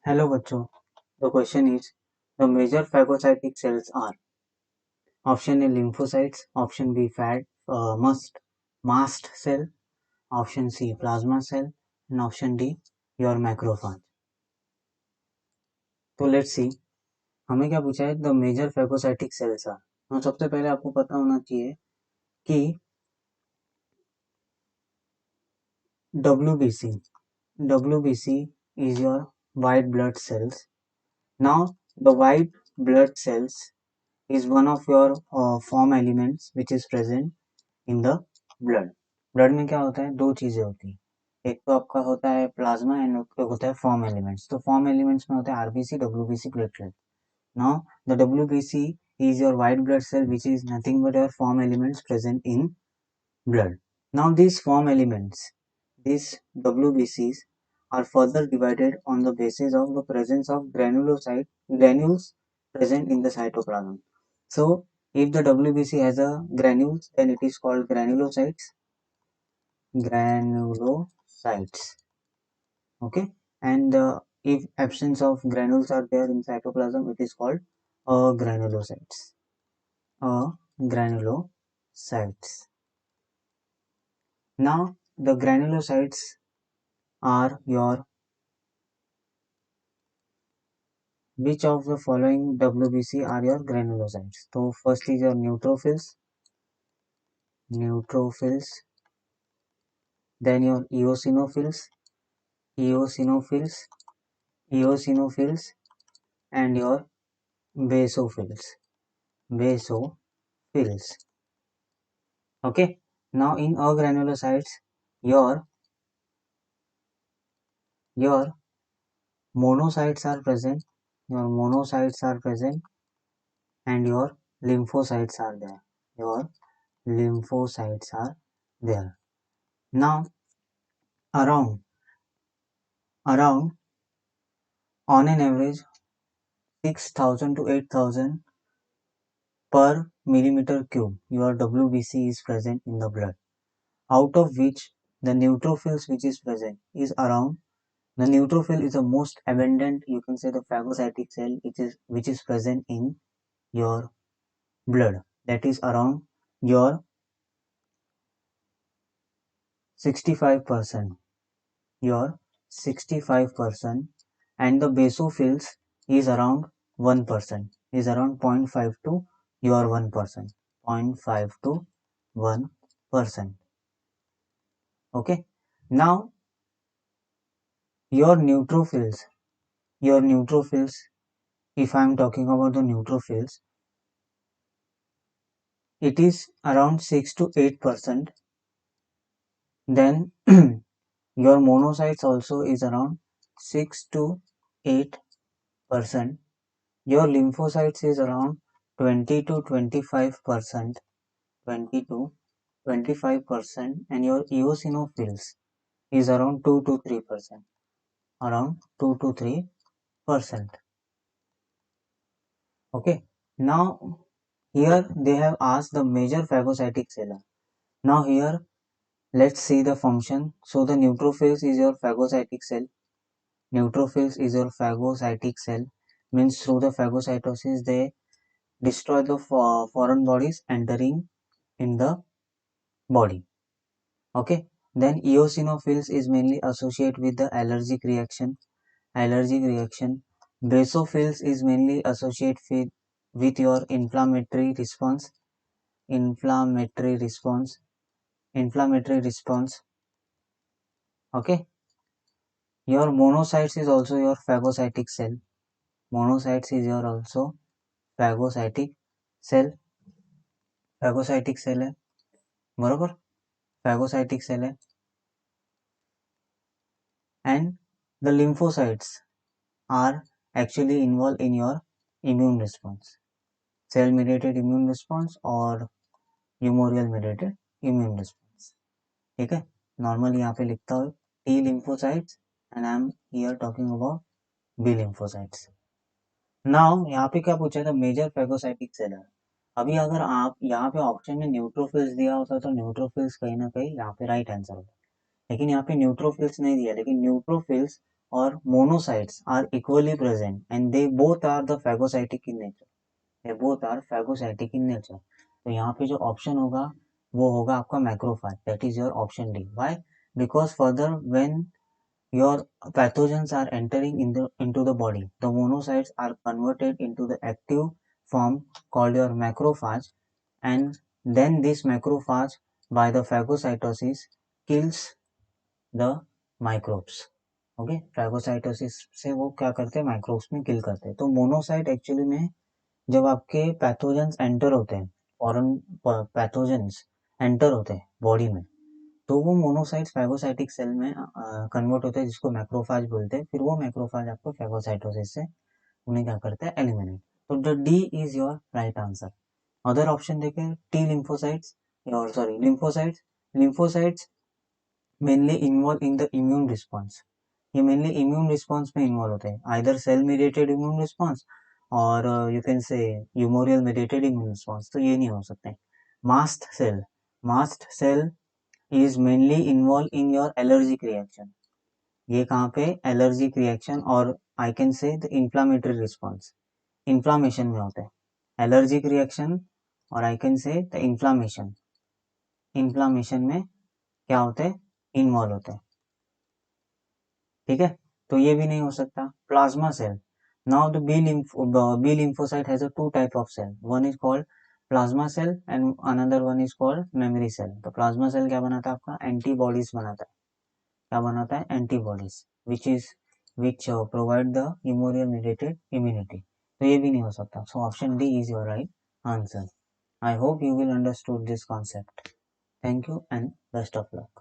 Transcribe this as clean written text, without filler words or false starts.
Hello बच्चों, the question is the major phagocytic cells are option A lymphocytes, option B mast cell, option C plasma cell and option D your macrophage. तो let's see हमें क्या पूछा है the major phagocytic cells are। तो सबसे पहले आपको पता होना चाहिए कि WBC is your white blood cells. Now the white blood cells is one of your form elements which is present in the blood में क्या होता है, दो चीजें होती है, एक तो आपका होता है प्लाज्मा एंड एक होता है फॉर्म एलिमेंट्स। तो फॉर्म एलिमेंट्स में होता है RBC, WBC, platelet. Now the WBC is your white blood cell which is nothing but your form elements present in blood. Now these form elements, these WBCs are further divided on the basis of the presence of granules present in the cytoplasm. So if the WBC has a granules, then it is called granulocytes. Okay, and if absence of granules are there in cytoplasm, it is called granulocytes. Granulocytes. Now the granulocytes are your which of the following WBC are your granulocytes? So first is your neutrophils, then your eosinophils, and your basophils. Okay. Now in granulocytes, your monocytes are present, and your lymphocytes are there. Now around on an average 6,000 to 8,000 per millimeter cube your WBC is present in the blood, out of which the neutrophils which is present is around. The neutrophil is the most abundant, you can say, the phagocytic cell which is present in your blood, that is around your 65%, and the basophils is around 1%, is around 0.5 to your 1%, 0.5 to 1%. Okay, now your neutrophils, if I am talking about the neutrophils, it is around 6 to 8%. Then your monocytes also is around 6 to 8%. Your lymphocytes is around 20 to 25%, and your eosinophils is around 2 to 3%, Okay, now here they have asked the major phagocytic cell. Now here let's see the function. So the neutrophils is your phagocytic cell. Means through the phagocytosis they destroy the foreign bodies entering in the body. Okay, then eosinophils is mainly associated with the allergic reaction. Basophils is mainly associated with your inflammatory response. Okay, your monocytes is also your phagocytic cell. Phagocytic cell है बरोबर, phagocytic cell है. And the lymphocytes are actually involved in your immune response, cell mediated immune response or ह्यूमोरियल mediated immune response. ठीक है, normally यहाँ पे लिखता हूँ T lymphocytes and I am here talking about B lymphocytes. Now यहाँ पे क्या पूछा था, मेजर phagocytic cell है. अभी अगर आप यहाँ पे ऑप्शन में न्यूट्रोफिल्स दिया होता तो न्यूट्रोफिल्स कहीं ना कहीं यहाँ पे राइट आंसर होता, लेकिन यहाँ पे न्यूट्रोफिल्स नहीं दिया, लेकिन न्यूट्रोफिल्स और monocytes are equally present and they both are the phagocytic in nature, they both are phagocytic in nature. तो यहाँ पे जो ऑप्शन होगा वो होगा आपका macrophage, that is your option D. Why? Because further when your pathogens are entering into the body, the monocytes are converted into the active form called your macrophage, and then this macrophage by the phagocytosis kills the microbes। Okay, phagocytosis से वो क्या करते हैं, microbes में किल करते हैं। तो monocyte actually में जब आपके पैथोजेंस एंटर होते हैं, फॉरेन पैथोजेंस एंटर होते हैं बॉडी में, तो वो मोनोसाइट्स फैगोसाइटिक सेल में कन्वर्ट होते हैं, जिसको मैक्रोफाज बोलते हैं। फिर वो मैक्रोफाज आपको फैगोसाइटोसिस से उन्हें क्या करते हैं, एलिमिनेट। तो the D is your right answer. Other option देखें, टी लिम्फोसाइट्स, और sorry lymphocytes, lymphocytes mainly involve in the immune response, ये मेनली इम्यून रिस्पॉन्स में इन्वॉल्व होते हैं, either cell mediated immune response और you can say humoral mediated immune response, तो ये नहीं हो सकते। Mast cell, mast cell is mainly involved in your allergic reaction, ये कहाँ पे, एलर्जिक रिएक्शन और I can say the inflammatory response, inflammation में होते हैं एलर्जिक रिएक्शन, और I can say the inflammation, inflammation में क्या होते हैं, इन्वॉल्व होते हैं। ठीक है, तो ये भी नहीं हो सकता। Plasma cell, now the B lymphocyte has a two type of cell, one is called plasma cell and another one is called memory cell। तो प्लाज्मा सेल क्या बनाता है आपका, एंटीबॉडीज बनाता है, क्या बनाता है, antibodies, which provide the humoral mediated immunity. तो ये भी नहीं हो सकता। So option D is your right answer. I hope you will understood this concept. Thank you and best of luck.